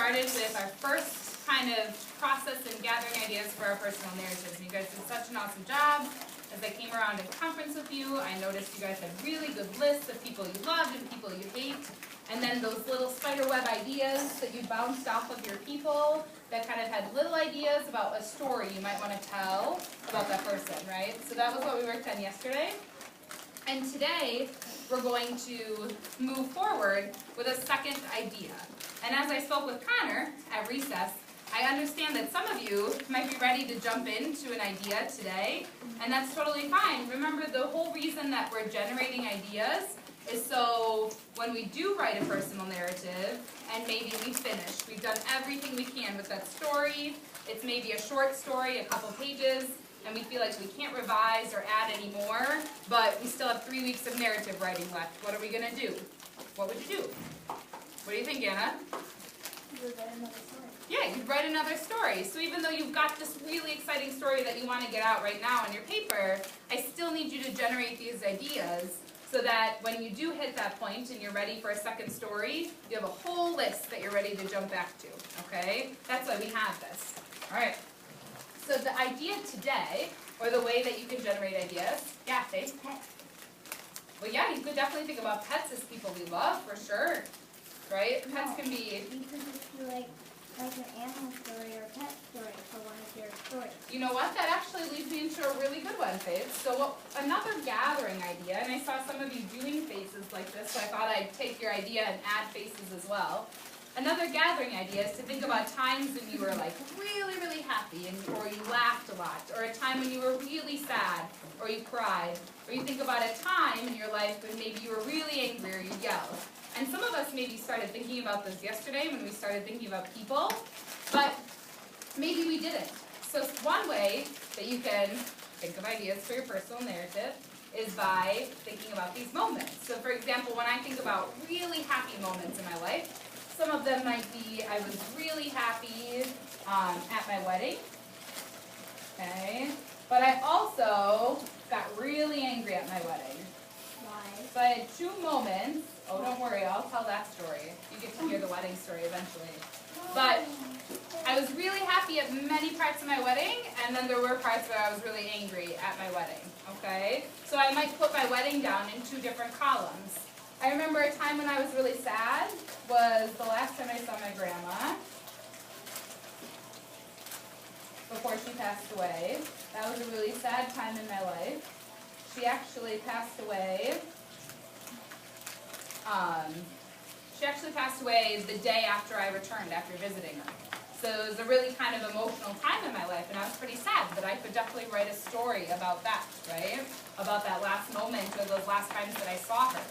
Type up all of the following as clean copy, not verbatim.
started with our first kind of process in gathering ideas for our personal narratives. And you guys did such an awesome job. As I came around to conference with you, I noticed you guys had really good lists of people you loved and people you hate. And then those little spiderweb ideas that you bounced off of your people that kind of had little ideas about a story you might want to tell about that person, right? So that was what we worked on yesterday. And today, we're going to move forward with a second idea. And as I spoke with Connor at recess, I understand that some of you might be ready to jump into an idea today, and that's totally fine. Remember, the whole reason that we're generating ideas is so when we do write a personal narrative, and maybe we finish, we've done everything we can with that story, it's maybe a short story, a couple pages, and we feel like we can't revise or add any more, but we still have 3 weeks of narrative writing left. What are we going to do? What would you do? What do you think, Anna? You would write another story. Yeah, you'd write another story. So even though you've got this really exciting story that you want to get out right now on your paper, I still need you to generate these ideas so that when you do hit that point and you're ready for a second story, you have a whole list that you're ready to jump back to, okay? That's why we have this. All right. So the idea today, or the way that you can generate ideas, yeah, Faith? Pets. Well, yeah, you could definitely think about pets as people we love, for sure, right? Pets can be... You could just do like an animal story or a pet story for one of your stories. You know what? That actually leads me into a really good one, Faith. So another gathering idea, and I saw some of you doing faces like this, so I thought I'd take your idea and add faces as well. Another gathering idea is to think about times when you were like really, really happy, or you laughed a lot, or a time when you were really sad, or you cried, or you think about a time in your life when maybe you were really angry or you yelled. And some of us maybe started thinking about this yesterday when we started thinking about people, but maybe we didn't. So one way that you can think of ideas for your personal narrative is by thinking about these moments. So for example, when I think about really happy moments in my life, some of them might be, I was really happy at my wedding, okay? But I also got really angry at my wedding. Why? So I had 2 moments. Oh, don't worry, I'll tell that story. You get to hear the wedding story eventually. But I was really happy at many parts of my wedding, and then there were parts where I was really angry at my wedding, okay? So I might put my wedding down in 2 different columns. I remember a time when I was really sad was the last time I saw my grandma before she passed away. That was a really sad time in my life. She actually passed away. The day after I returned, after visiting her. So it was a really kind of emotional time in my life, and I was pretty sad, but I could definitely write a story about that, right? About that last moment or those last times that I saw her.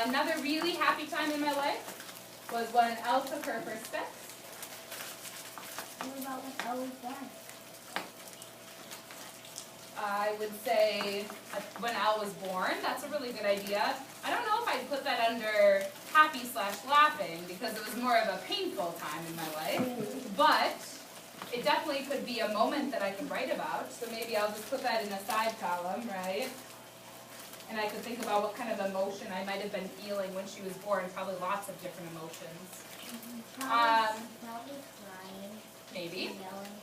Another really happy time in my life was when Elle took her first steps. What about when Elle was born? I would say when Elle was born. That's a really good idea. I don't know if I'd put that under happy/laughing because it was more of a painful time in my life. But it definitely could be a moment that I could write about. So maybe I'll just put that in a side column, right? And I could think about what kind of emotion I might have been feeling when she was born. Probably lots of different emotions. Probably crying. Maybe. Yelling.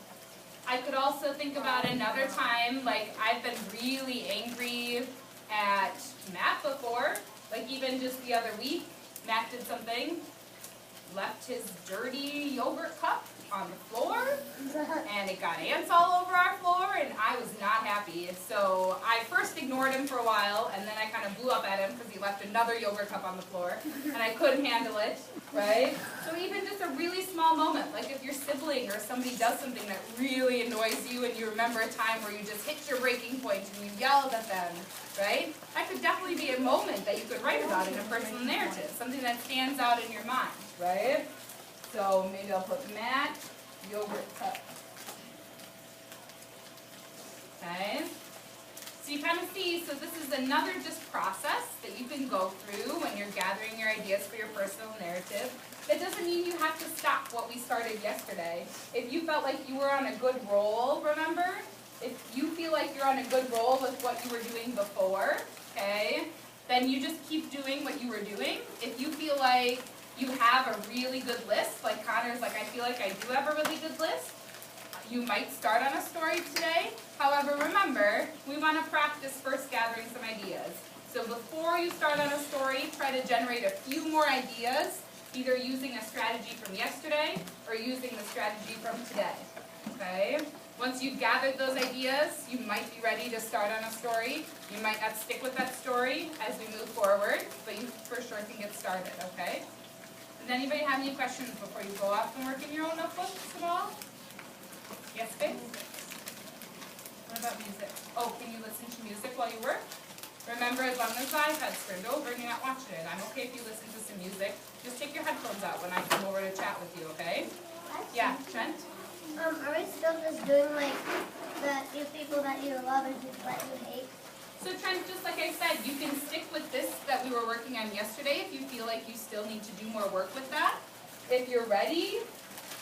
I could also think about another time, like I've been really angry at Matt before. Like even just the other week, Matt did something, left his dirty yogurt cup on the floor, and it got ants all over our floor, and I was not happy. So I first ignored him for a while, and then I kind of blew up at him because he left another yogurt cup on the floor, and I couldn't handle it, right? So even just a really small moment, like if your sibling or somebody does something that really annoys you, and you remember a time where you just hit your breaking point and you yelled at them, right? That could definitely be a moment that you could write about in a personal narrative, something that stands out in your mind, right? So maybe I'll put Matt, yogurt cup. Okay? So you kind of see, so this is another just process that you can go through when you're gathering your ideas for your personal narrative. That doesn't mean you have to stop what we started yesterday. If you felt like you were on a good roll, remember? If you feel like you're on a good roll with what you were doing before, okay, then you just keep doing what you were doing. If you feel like you have a really good list, like Connor's like, I feel like I do have a really good list, you might start on a story today. However, remember, we want to practice first gathering some ideas. So before you start on a story, try to generate a few more ideas, either using a strategy from yesterday or using the strategy from today. Okay? Once you've gathered those ideas, you might be ready to start on a story. You might not stick with that story as we move forward, but you for sure can get started, okay? Does anybody have any questions before you go off and work in your own notebooks at all? Yes, babe? What about music? Oh, can you listen to music while you work? Remember, as long as the iPad's turned over and you're not watching it, I'm okay if you listen to some music. Just take your headphones out when I come over to chat with you, okay? Yeah, Trent? Are we still just doing like the few people that you love and people that you hate? So Trent, just like I said, you can stick with this that we were working on yesterday if you feel like you still need to do more work with that. If you're ready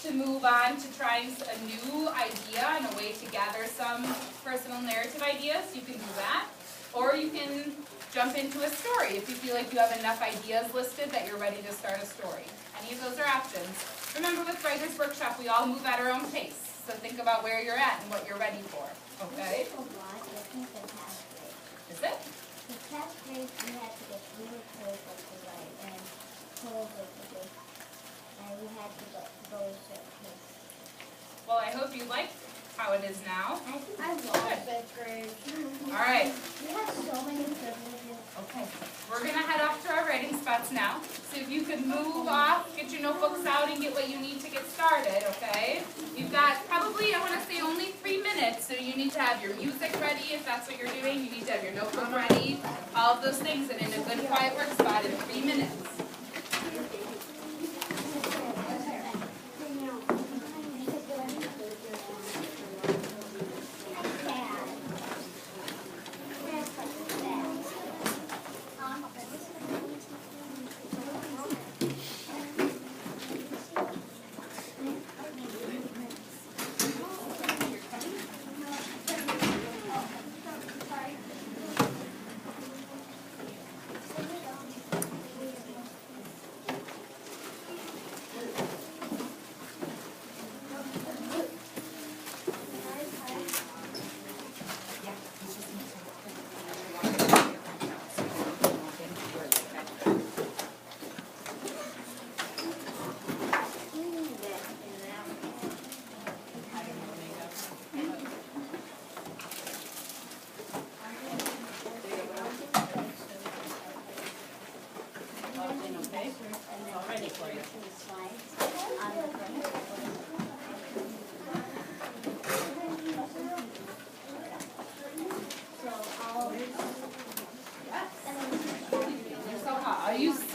to move on to trying a new idea and a way to gather some personal narrative ideas, you can do that. Or you can jump into a story if you feel like you have enough ideas listed that you're ready to start a story. Any of those are options. Remember, with Writer's Workshop, we all move at our own pace. So think about where you're at and what you're ready for. Okay? Is it? The past grade, we had to get really close to write and close to this. And we had to go a certain pace. Well, I hope you like how it is now. I love fifth grade. All right. We have so many privileges. Okay. We're going to head off to our writing spots now. So if you could move off, get your notebooks out, and get what you need to get started, okay? You've got probably, I want to say, only 3 minutes. So you need to have your music ready if that's what you're doing. You need to have your notebook ready, all of those things, and in a good quiet work spot in 3 minutes.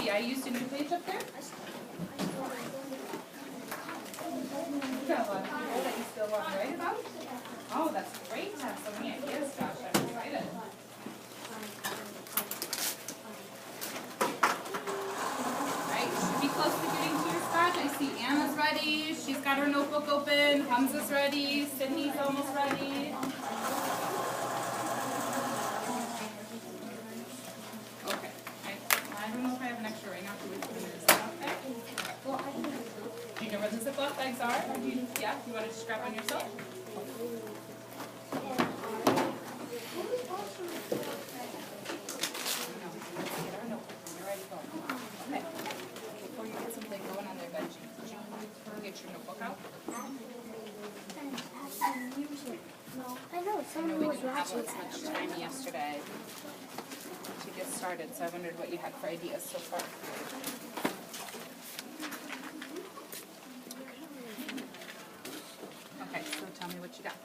I used a new page up there. You got a lot of people that you still want to write about? Oh, that's great to have so many ideas, Josh. I'm excited. Alright, you should be close to getting to your spot. I see Anna's ready. She's got her notebook open. Hamza's ready. Sydney's almost ready. I don't know if I have an extra right now for which one is that okay? Well, do you know where the Ziploc bags are? Or do you, yeah, you want to just grab one yourself? Okay. Before you get something going on there, Benji, did you get your notebook out? I know, someone we was didn't have watching as much time yesterday to get started, so I wondered what you had for ideas so far. Okay, so tell me what you got.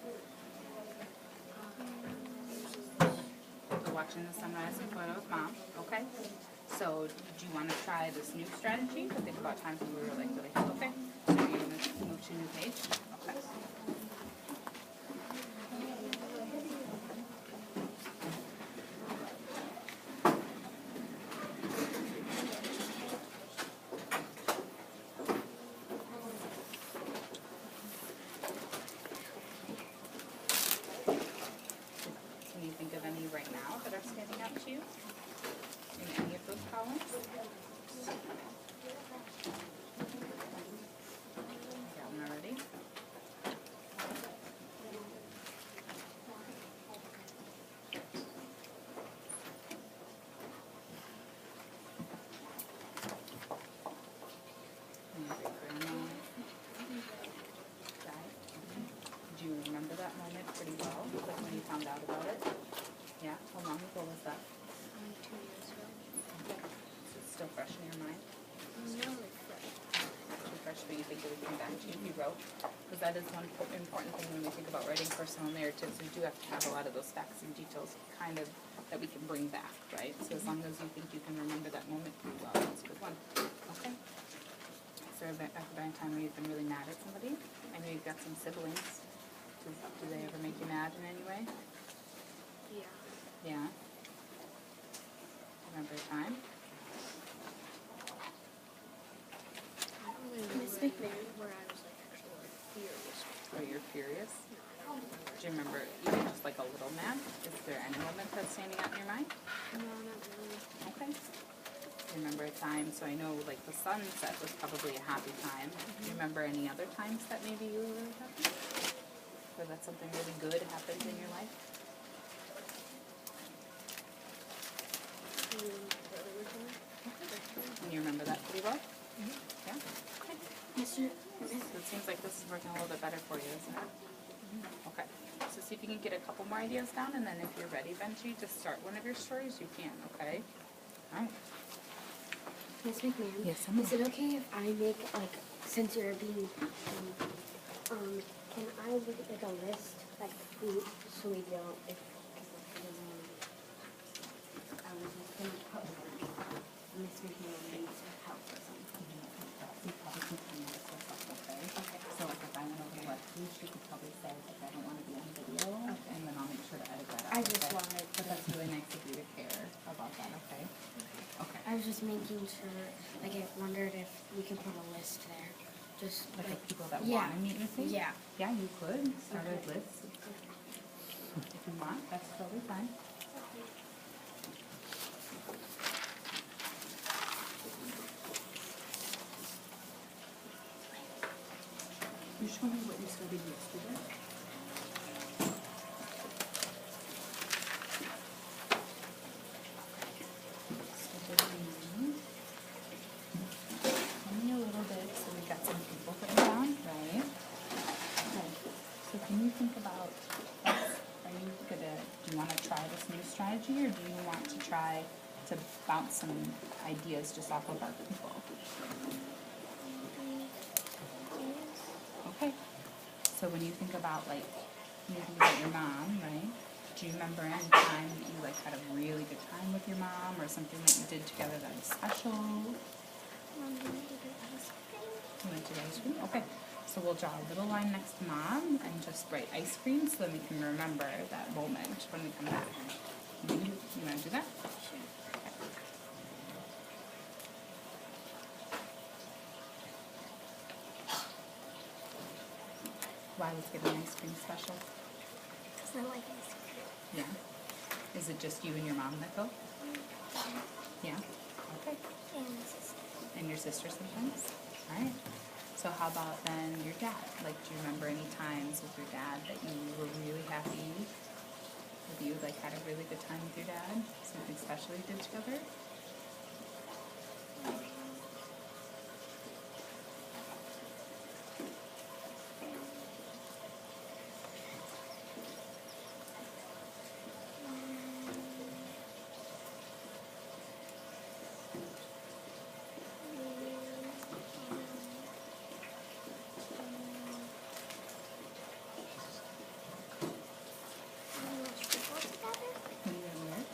We're watching the sunrise in photo with Mom, okay? So do you want to try this new strategy? But think about times when we were like really, okay? So you're going to move to a new page? Okay. Right now that are standing out to you in any of those columns? great grandma died? Do you remember that moment pretty well? Like when you found out about it? Yeah? How long ago was that? 2 years ago. Okay. So it's still fresh in your mind? No, like fresh. Not too fresh, but you think it would come back to you if you wrote? Because that is one important thing when we think about writing personal narratives. We do have to have a lot of those facts and details kind of that we can bring back, right? So as long as you think you can remember that moment pretty well, that's a good one. Okay. Is there ever been a time where you've been really mad at somebody? I know you've got some siblings. Do they ever make you mad in any way? Yeah. Yeah. Remember a time? I don't really remember where I was like actually like furious. Oh, you're furious? No, I don't remember. Do you remember even just like a little mad? Is there any moment that's standing out in your mind? No, not really. Okay. Do you remember a time, so I know like the sunset was probably a happy time. Do you remember any other times that maybe you were really happy? Or that something really good happened in your life? And you remember that pretty well? Yeah? Okay. Mr. So it seems like this is working a little bit better for you, isn't it? Okay. So see if you can get a couple more ideas down, and then if you're ready, Benji, to start one of your stories, you can, okay? All right. Miss McMahon? Yes, I'm Is it okay if I make, like, since you're being, can I make like a list, like, so we don't, if, I was just gonna put Miss McMahon needs help or something. You probably can find this yourself, okay? Okay. So like if I went over to what she could probably say, like, I don't want to be on video, and then I'll make sure to edit that out. I just okay? wanted But that's really nice of you to care about that, okay? Okay. I was just making sure, like, I wondered if we could put a list there, just Like like, the people that yeah. want to meet with you? Yeah. Yeah, you could start a Okay. list if you want. That's totally fine. You show me what you studied yesterday. Tell me a little bit, so we got some people putting down, right? Okay. So can you think about, are you gonna, do you want to try this new strategy, or do you want to try to bounce some ideas just off of other people? Okay. So when you think about like maybe about your mom, right? Do you remember any time that you like had a really good time with your mom, or something that you did together that was special? You went to ice cream? Okay. So we'll draw a little line next to mom and just write ice cream so then we can remember that moment when we come back. You want to do that? Sure. Why was getting ice cream special? Because I like ice cream. Yeah. Is it just you and your mom that go? Yeah. Okay. And my sister. And your sister sometimes? Alright. So how about then your dad? Like, do you remember any times with your dad that you were really happy? That you like had a really good time with your dad? Something special you did together? When you were there?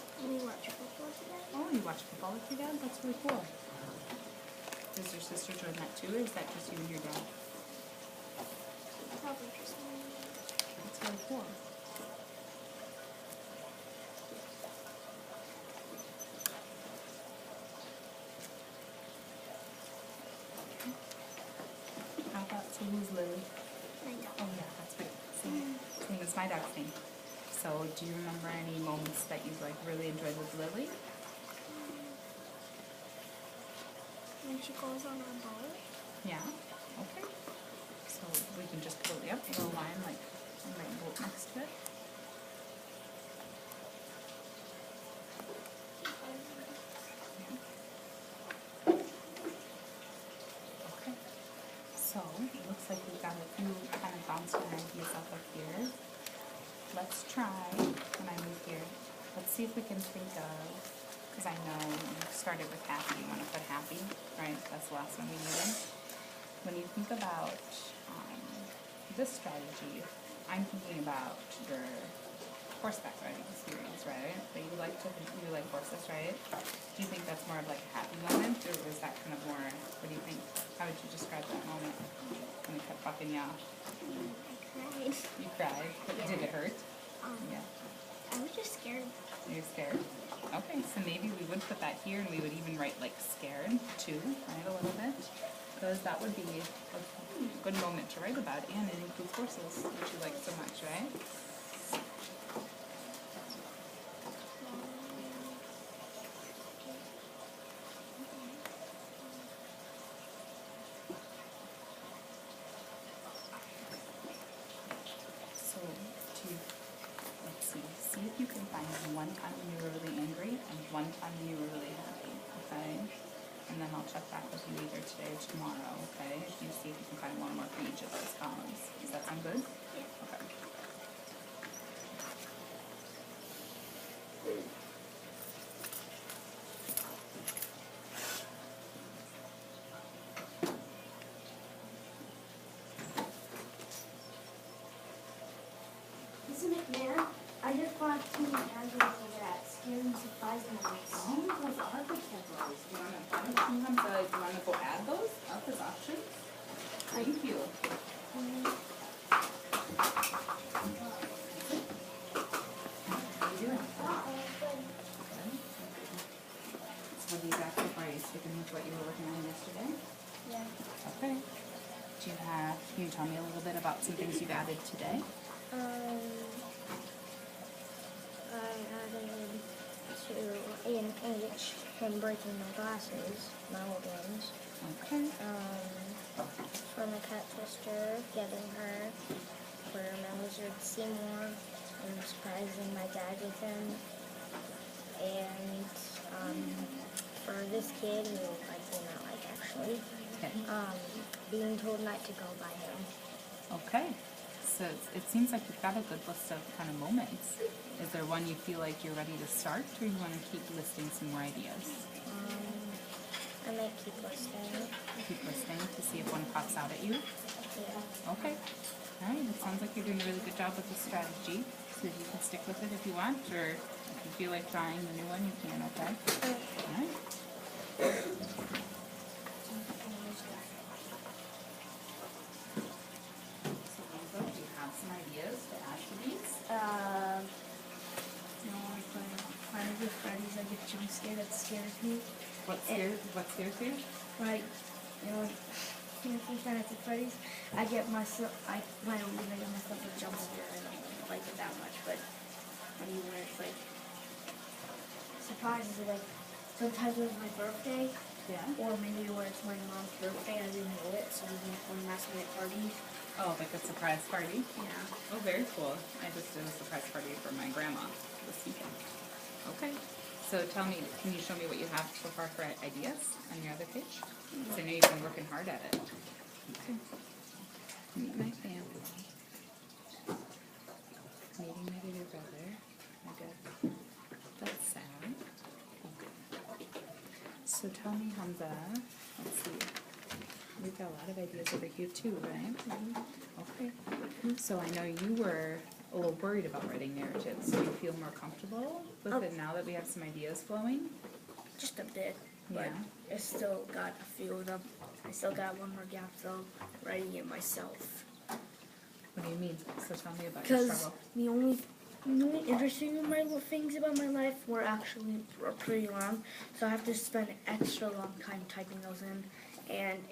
Oh, you watch football with your dad? That's really cool. Does your sister join that too, or is that just you and your dad? That's really cool. How about, so who's Lily? Oh yeah, that's right. Same as my dog's name. So do you remember any moments that you like really enjoyed with Lily? When she goes on our boat. Yeah. Okay. So we can just put a little line like right boat next to it. Okay. So it looks like we've got a few kind of bouncing ideas up here. Let's try, when I move here, let's see if we can think of, because I know you started with happy, you want to put happy, right? That's the last one we needed. When you think about this strategy, I'm thinking about your horseback riding experience, right? That you like horses, right? Do you think that's more of like a happy moment, or was that kind of more, what do you think? How would you describe that moment when it kept bucking you off? I cried. You cried? Did it hurt? Yeah. I was just scared. You're scared? Okay, so maybe we would put that here and we would even write like scared too, right, a little bit. Because that would be a good moment to write about, and it includes horses, which you like so much, right? So, let's see if you can find one time when you were really angry and one time when you were really happy, okay? And then I'll check back with you either today or tomorrow, okay? You see if you can find one more for each of those columns. Does that sound good? Yeah. Okay. Mrs. McMahon, I just want to hand you over that scary surprise moments. Oh, those are good categories. Do you want to go add those up as options? Thank you. How you doing? So what do you got so far? Are you sticking with what you were working on yesterday? Yeah. Okay. Can you tell me a little bit about some things you've added today? I added to engage him breaking my glasses, my old ones. Okay. For my cat twister, getting her. For my lizard Seymour, and surprising my dad with him. And for this kid, who I do not like actually, Okay. being told not to go by him. Okay. So it seems like you've got a good list of kind of moments. Is there one you feel like you're ready to start, or you want to keep listing some more ideas? I might keep listening. Keep listening to see if one pops out at you? Yeah. Okay. All right. It sounds like you're doing a really good job with the strategy. So you can stick with it if you want, or if you feel like trying the new one, you can, okay? All right. So Hazel, do you have some ideas to add to these? When I get Freddy's, I get jump scared. That scares me. What scares you? Like, when I get Freddy's, I get myself, when I leave, I get myself a jump scare. I don't like it that much, but when it's like surprises, like sometimes when it's my birthday, Yeah. or maybe when it's my mom's birthday, I didn't know it, so we went to one last minute party. Oh, like a surprise party? Yeah. Oh, very cool. I just did a surprise party for my grandma this weekend. Okay. So tell me, can you show me what you have so far for ideas on your other page? Because I know you've been working hard at it. Okay. Meet my family. Meeting my little brother. I guess that's sad. Okay. So tell me, Hamza, let's see. We've got a lot of ideas over here too, right? Okay. So I know you were a little worried about writing narratives. Do you feel more comfortable with it now that we have some ideas flowing? Just a bit, but Yeah. I still got a few of them. I still got one more gap though, writing it myself. What do you mean? So tell me about your Because struggle. the only interesting things about my life were actually pretty long, so I have to spend extra long time typing those in, and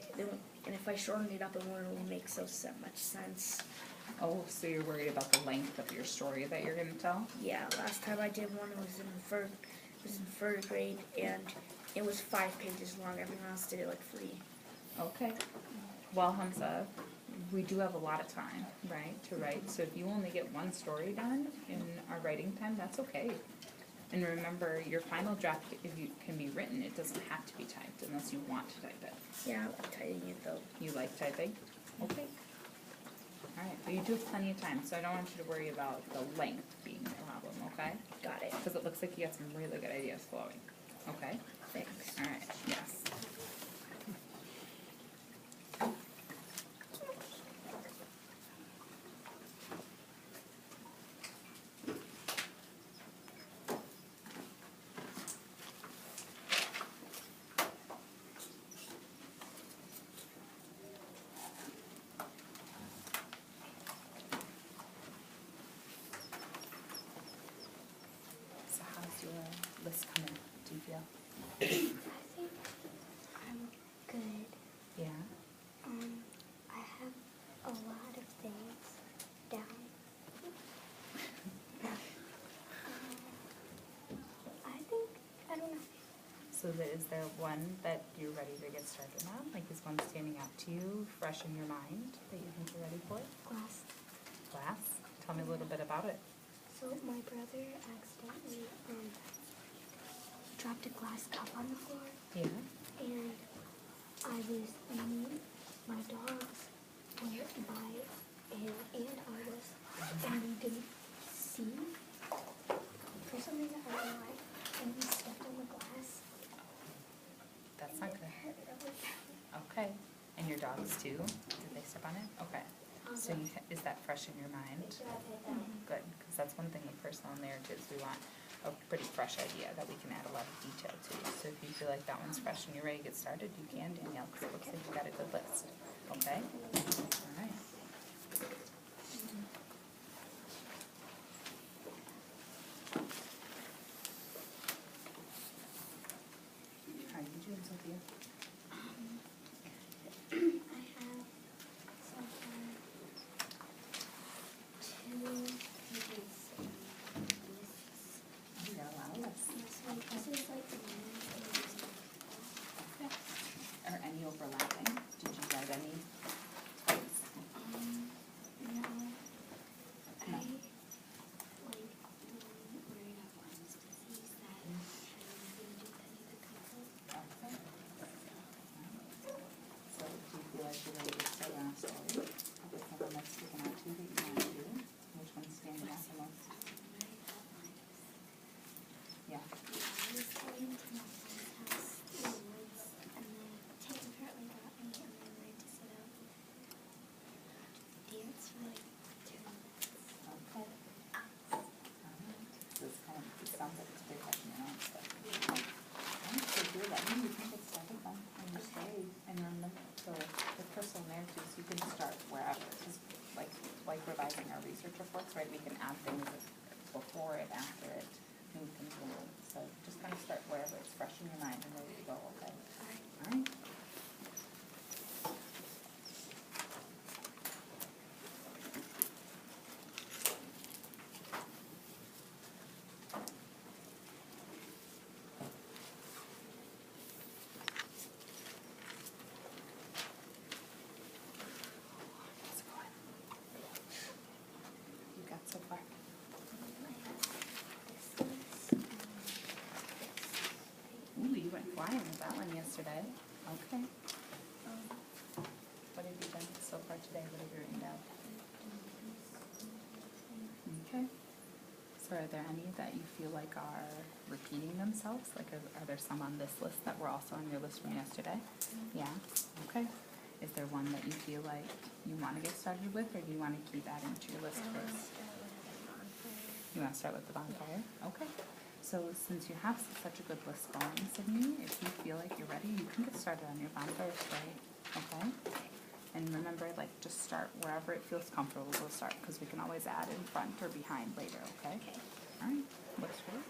if I shorten it up, it won't really make so much sense. Oh, so you're worried about the length of your story that you're going to tell? Yeah, last time I did one, it was in third grade, and it was 5 pages long. Everyone else did it like 3. Okay. Well, Hamza, we do have a lot of time, right, to write. So if you only get one story done in our writing time, that's okay. And remember, your final draft, if you can be written, it doesn't have to be typed unless you want to type it. Yeah, I like typing it though. You like typing? Okay. Alright, but you do have plenty of time, so I don't want you to worry about the length being the problem, okay? Got it. Because it looks like you got some really good ideas flowing. Okay? Thanks. Alright, yes. So how's your list coming? Do you feel? I think I'm good. Yeah? I have a lot of things down. I don't know. So is there one that you're ready to get started on? Like is one standing out to you, fresh in your mind, that you think you're ready for? Glass. Glass? Tell me a little bit about it. So my brother accidentally dropped a glass cup on the floor, Yeah? and my dogs went by him and I was, and we didn't see. For some reason, I don't know why, and we stepped on the glass. That's not It good. hurt really bad. Okay. And your dogs too? Did they step on it? Okay. So is that fresh in your mind? Good, because that's one thing with personal narratives, we want a pretty fresh idea that we can add a lot of detail to. So if you feel like that one's fresh and you're ready to get started, you can, Danielle, because it looks like you got a good list. Okay? All right. How are you doing, Sophia? I have so far 2 pages of lists. You got a lot of lists. This is like the one Okay. Are any overlapping? Did you write any twice? no. I like the one where it outlines disease that had nothing to do with any of the couple. Okay. So do you feel like you're ready to start on a story? Is someone that's sticking out to you that you want to do? Which one's standing out the most? Yeah. I was going to my friend's house in the woods, and then Tim apparently got me, and then I had to sit out and dance for like 2 minutes. Okay. Alright. So it's kind of, it sounds like it's pretty touching your own stuff. Alright, so do that. You can get started on your story. And remember, so with personal narratives, you can start wherever. Just like revising our research reports, right? We can add things before it, after it, move things along. So just kind of start wherever it's fresh in your mind and ready to go, okay? Alright. How's it going? You got so far? Ooh, you went flying with that one yesterday. Okay. What have you done so far today? What have you written down? Okay. So are there any that you feel like are repeating themselves? Like are there some on this list that were also on your list from yesterday? Yeah? Okay. Is there one that you feel like you want to get started with, or do you want to keep adding to your list first? You want to start with the bonfire? Okay. So since you have such a good list going, Sydney, if you feel like you're ready, you can get started on your bonfire story. Okay? And remember, like, just start wherever it feels comfortable to start, because we can always add in front or behind later, okay? All right. Looks great.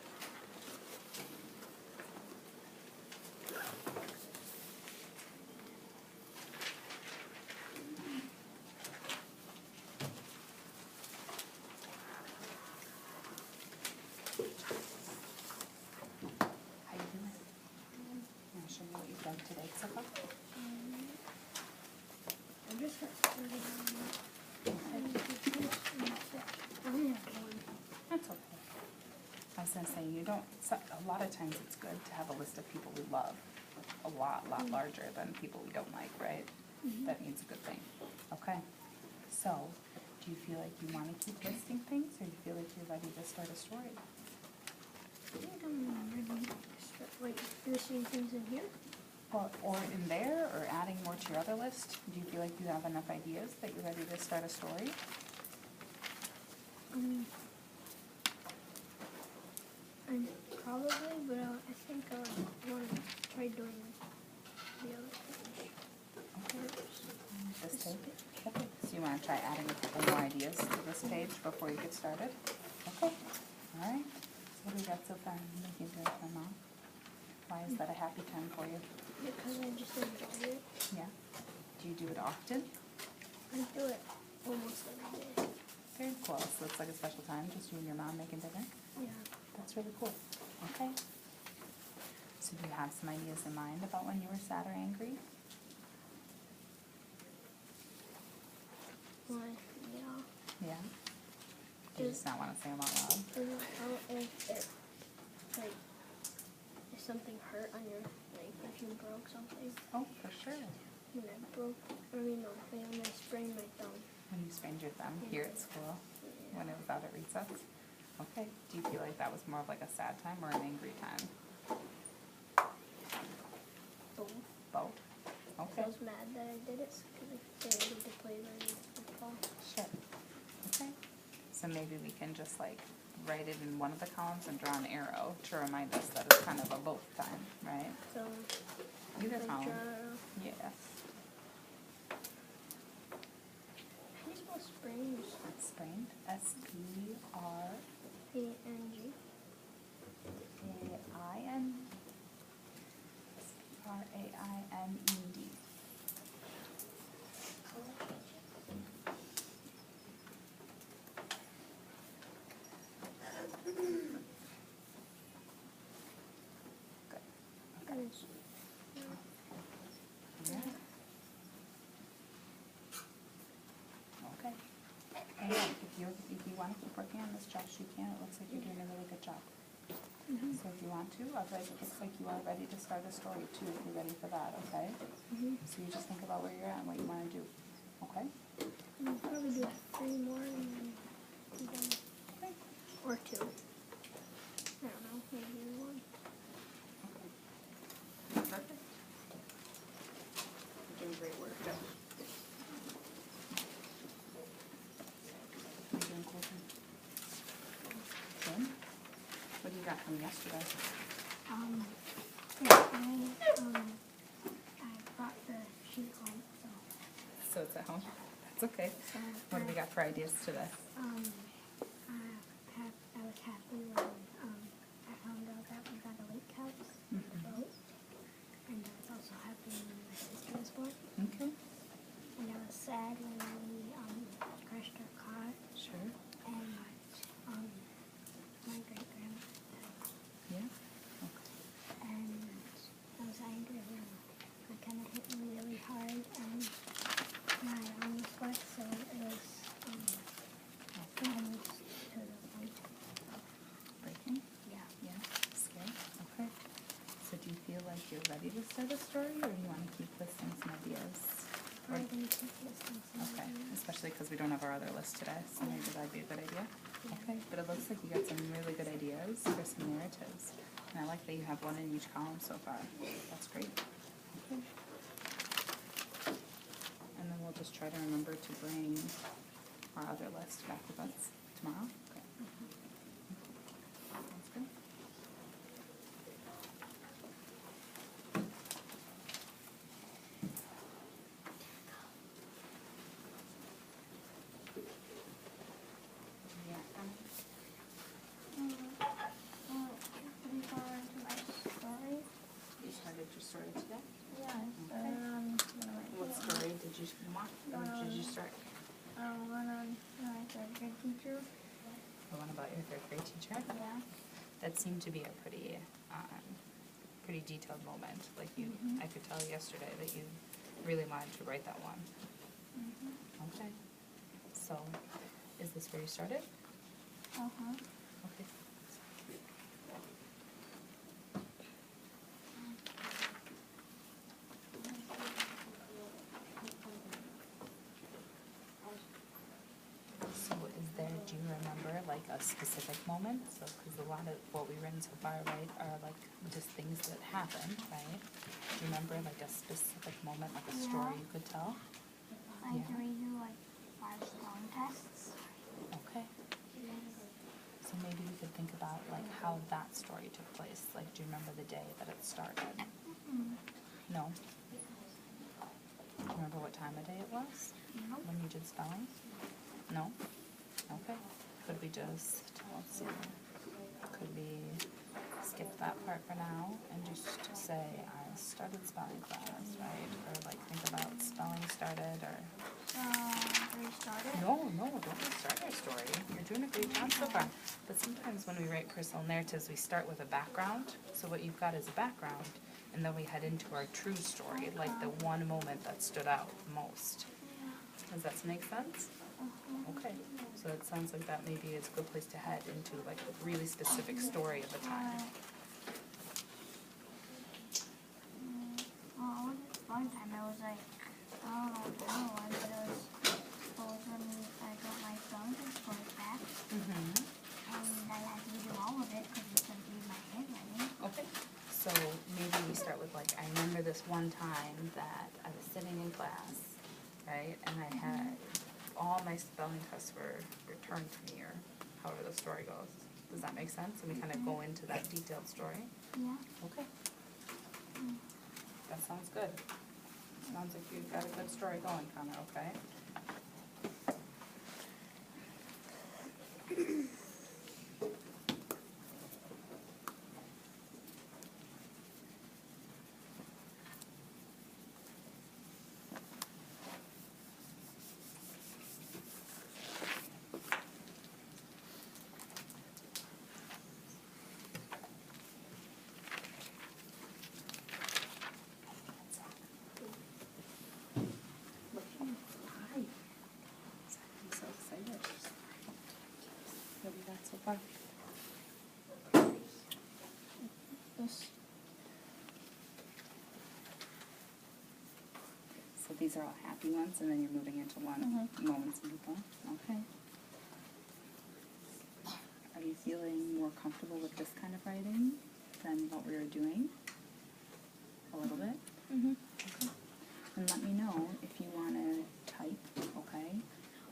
How you doing? You want to show me what you've done today so far? I'm just starting on That's okay. How's gonna say, you don't, a lot of times it's good to have a list of people we love, a lot larger than people we don't like, right? That means a good thing. Okay, so, do you feel like you wanna keep listing things, or do you feel like you're ready to start a story? I think I'm ready to start, like, listing things in here. Or in there, or adding more to your other list? Do you feel like you have enough ideas that you're ready to start a story? I'm probably, but I think I want to try doing the other page. This page? Okay, so you wanna try adding a couple more ideas to this page before you get started? Okay, alright. So what do we got so far? You can do it for Mom. Why is that a happy time for you? Because I just enjoy it. Yeah. Do you do it often? I do it almost every day. Very cool. So it's like a special time, just you and your mom making dinner? Yeah. That's really cool. Okay. So do you have some ideas in mind about when you were sad or angry? Why? Yeah. Yeah? Do you just not want to say them out loud? If something hurt on your, like, if you broke something. Oh, for sure. When I sprained my thumb. When you sprained your thumb here at school, when it was out at recess? Okay. Do you feel like that was more of like a sad time or an angry time? Both. Both? Okay. I was mad that I did it because I didn't get to play very football. Sure. Okay. So maybe we can just like write it in one of the columns and draw an arrow to remind us that it's kind of a both time, right? So, Either like, column. draw. Yes. How do you spell sprained? Sprained. S-P-R-A-I-N. P-N-G. S-P-R-A-I-N-E-D. Yeah. Okay. And yeah, if you want to keep working on this, Josh, you can. It looks like you're doing a really good job. So if you want to, otherwise it looks like you are ready to start a story too, if you're ready for that, okay? So you just think about where you're at and what you want to do, okay? I'll probably do 3 more and then be done. Okay. Or 2. I don't know, maybe 1. Perfect. You're doing great work, Josh. You're doing cool too. Good. What do you got from yesterday? I brought the sheet home, So it's at home? That's okay. so What do we got for ideas today? I was happy when I found out that we got a lake house and a boat, and I was also happy when my sister was born, Okay. and I was sad when we crashed our car, Sure. and my great grandma died, Yeah. Okay. and I was angry when it kind of hit me really hard, and my arm was wet, so it was almost to the point of Breaking? yeah. Yeah. Scary. Okay. So do you feel like you're ready to start a story, or do you want to keep listing some ideas? Or- I'm going to keep listening to Okay, especially because we don't have our other list today, so maybe that'd be a good idea. Okay, but it looks like you got some really good ideas for some narratives. And I like that you have one in each column so far. That's great. Okay. And then we'll just try to remember to bring our other list back with us tomorrow. Okay. Sounds good. Yeah. You started your story today? What story did you want? Or did you start? One on my third grade teacher. The one about your third grade teacher? Yeah. That seemed to be a pretty, pretty detailed moment. Like you, I could tell yesterday that you really wanted to write that one. Okay. So, is this where you started? Uh-huh. Okay. like a specific moment, so, because a lot of what we've written so far, right, are like just things that happened, right? Do you remember like a specific moment, like a story you could tell? Like Yeah. we do like 5 spelling tests. Okay. So maybe we could think about like how that story took place. Like, do you remember the day that it started? No? Do you remember what time of day it was? Nope. When you did spelling? No? Okay. Could we just, let's see, could we skip that part for now and just say, I started spelling class, right? Or like think about spelling started or... Restart it? No, don't restart our story. You're doing a great job so far. But sometimes when we write personal narratives, we start with a background. So what you've got is a background, and then we head into our true story, like the one moment that stood out most. Does that make sense? Okay. So it sounds like that maybe is a good place to head into like a really specific story of the time. Well, one time I was like, I don't know why, but it was when I got my spelling test scores back, Mm-hmm. and I had to do all of it because it couldn't read my handwriting. Okay. So maybe we start with like, I remember this one time that I was sitting in class, right, and I had all my spelling tests were returned to me, or however the story goes. Does that make sense? And we kind of go into that detailed story. Yeah. Okay. That sounds good. Sounds like you've got a good story going, Connor, okay? Hi. I'm so excited. What do you got so far? So these are all happy ones, and then you're moving into moments in people. Okay. Are you feeling more comfortable with this kind of writing than what we were doing? A little bit? Mm-hmm. Okay. And let me know if you want to type, okay?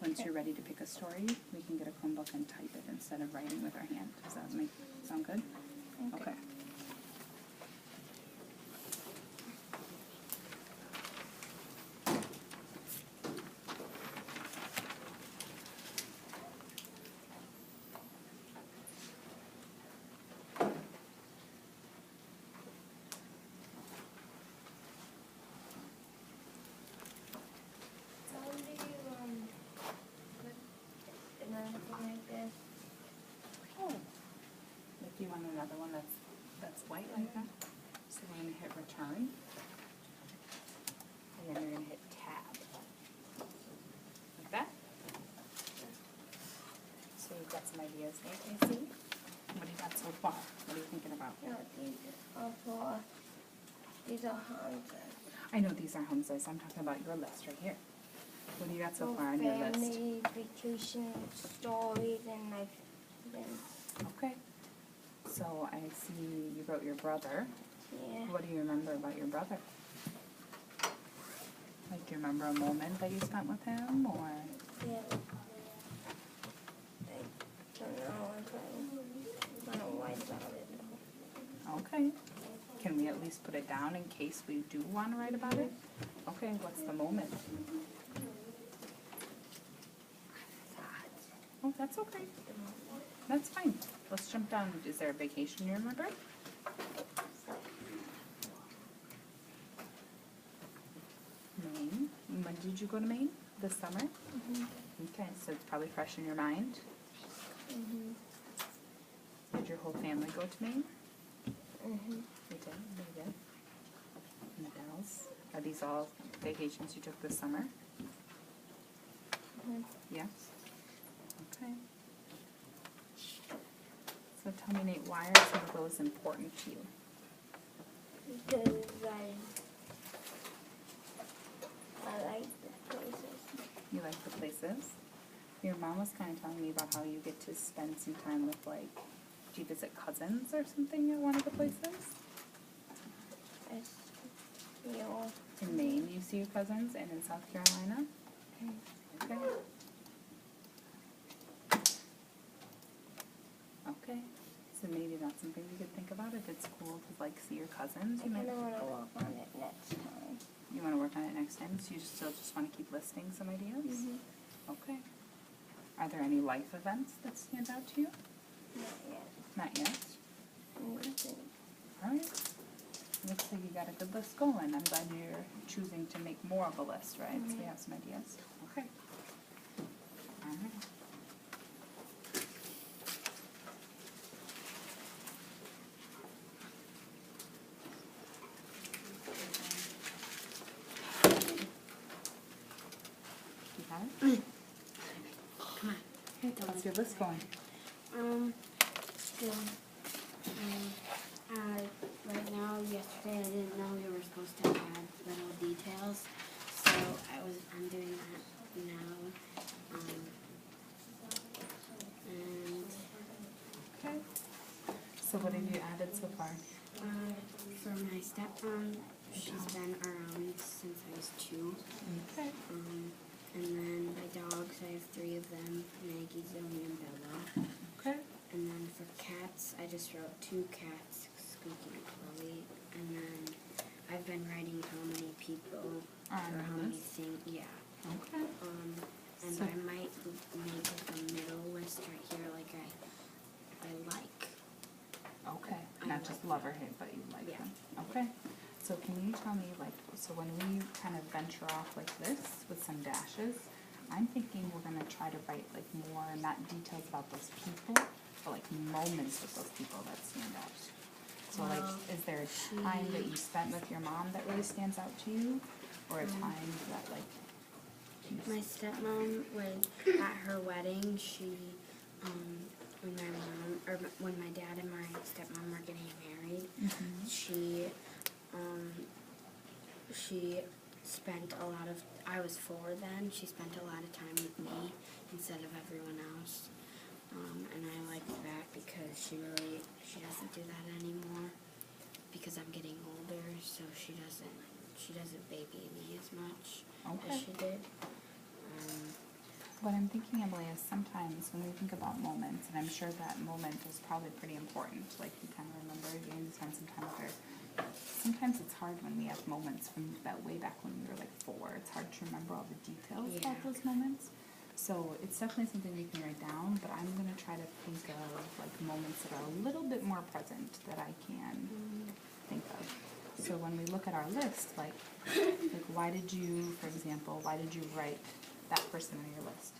Once you're ready to pick a story, we can get a Chromebook and type it instead of writing with our hand. Does that sound good? Okay. So do you, put in anything like this? Oh. If you want another one that's white like that. So we're going to hit return. And then you're going to hit tab. Like that. So you've got some ideas there, Casey. What do you got so far? What are you thinking about? No, these are Hamzas. I know these are Hamzas. I'm talking about your list right here. What do you got so far on your list? Family, vacation, stories, and life events. Okay. So I see you wrote your brother. Yeah. What do you remember about your brother? Like, do you remember a moment that you spent with him, or? Yeah. I don't know. I don't write about it. Okay. Can we at least put it down in case we do want to write about it? Okay, what's the moment? Oh, that's okay. That's fine. Let's jump down. Is there a vacation you remember? Maine. When did you go to Maine? This summer? Mm-hmm. Okay, so it's probably fresh in your mind. Mm-hmm. Did your whole family go to Maine? Mm-hmm. They did. They did. And the girls. Are these all vacations you took this summer? Mm-hmm. Yes. Okay. So tell me, Nate, why are some of those important to you? Because I like the places. You like the places? Your mom was kind of telling me about how you get to spend some time with, like, do you visit cousins or something at one of the places? I feel. In Maine, you see your cousins, and in South Carolina? Okay. Okay. So maybe that's something we could think about if it's cool to, like, see your cousins. I You might. kind of want to work on it next time. You want to work on it next time, so you still just want to keep listing some ideas? Okay. Are there any life events that stand out to you? Not yet. Not yet. Nothing. All right. Looks like you got a good list going. I'm glad you're choosing to make more of a list, right? So you have some ideas. Okay. All right. You got it? Come on. Okay, how's your list going? Good. Right now, yesterday I didn't know we were supposed to add little details, so I'm doing that now. And Okay. So what have you added so far? for my stepmom, she's been around since I was 2. Okay. And then my dogs, I have 3 of them, Maggie, Zoe, and Bella. Okay. And then for cats, I just wrote 2 cats, Squeaky and Chloe. And then I've been writing how many people On or the how many list? things, yeah. Okay. And So- I might make like a middle list right here, like I like. Okay, I not like just love or hate, but you like Yeah. them. Okay, so can you tell me, like, so when we kind of venture off like this with some dashes, I'm thinking we're gonna try to write like more, not details about those people, but like moments with those people that stand out. So like, Well, is there a time that you spent with your mom that really stands out to you? Or a time that like, you My stepmom, at her wedding, she, when my dad and my stepmom were getting married, she spent a lot of, I was 4 then, she spent a lot of time with me instead of everyone else. And I liked that because she doesn't do that anymore because I'm getting older, so she doesn't baby me as much Okay. as she did. what I'm thinking, Emily, is sometimes when we think about moments, and I'm sure that moment was probably pretty important, like you kind of remember getting to spend some time with her. Sometimes it's hard when we have moments from that way back when we were like 4. It's hard to remember all the details about Yeah. those moments. So it's definitely something we can write down, but I'm going to try to think of like moments that are a little bit more present that I can think of. So when we look at our list, like why did you, for example, why did you write that person on your list?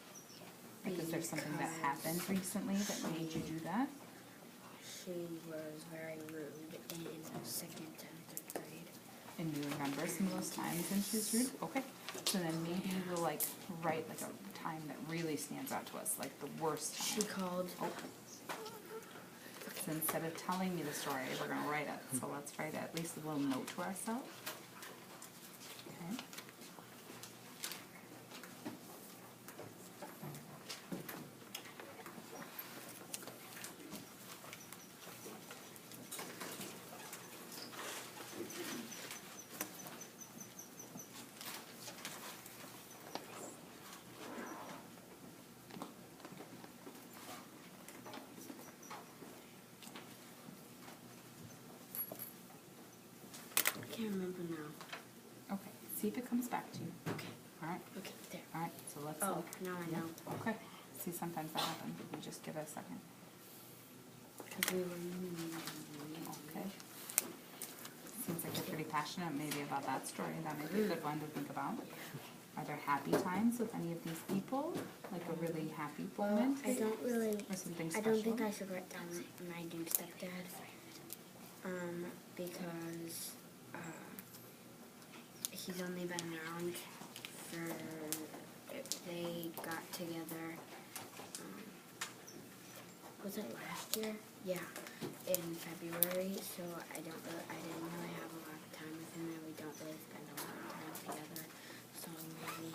Like, is there something that happened recently that made you do that? She was very rude in 2nd and 3rd grade. And you remember some of those times when she was rude? Okay. So then maybe we'll like write like a time that really stands out to us, like the worst time. She called. Okay. So instead of telling me the story, we're gonna write it. So let's write at least a little note to ourselves. Okay. I can't remember now. Okay. See if it comes back to you. Okay. All right. Okay, there. All right. So let's Oh, look. now I Yeah. know. Okay. See, sometimes that happens. If you just give it a second. Because we were. Okay. Seems like you're pretty passionate maybe about that story. That may be a good one to think about. Are there happy times with any of these people? Like a really happy moment? I don't really. Or something I special? don't think I should write down my new stepdad. Because he's only been around for. They got together. Was it last year? Yeah, in February. So I didn't really have a lot of time with him, and we don't really spend a lot of time together. So maybe.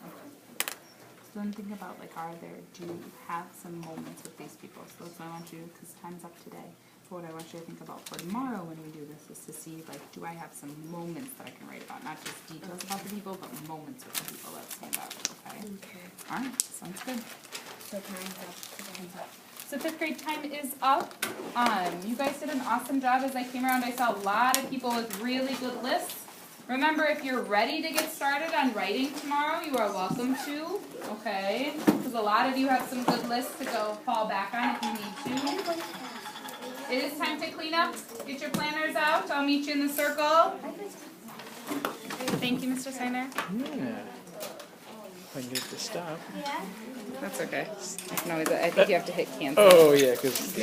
Okay. So then think about like, do you have some moments with these people? So that's what I want you, because time's up today. But what I want you to think about for tomorrow when we do this is to see like, do I have some moments that I can write about? Not just details about the people, but moments with the people that stand out, okay? Okay. Alright, sounds good. So time's up today. So fifth grade time is up. You guys did an awesome job. As I came around, I saw a lot of people with really good lists. Remember, if you're ready to get started on writing tomorrow, you are welcome to, okay? Because a lot of you have some good lists to go fall back on if you need to. It is time to clean up. Get your planners out. I'll meet you in the circle. Thank you, Mr. Steiner. Yeah. I need to stop. That's okay. I think you have to hit cancel. Oh, yeah, because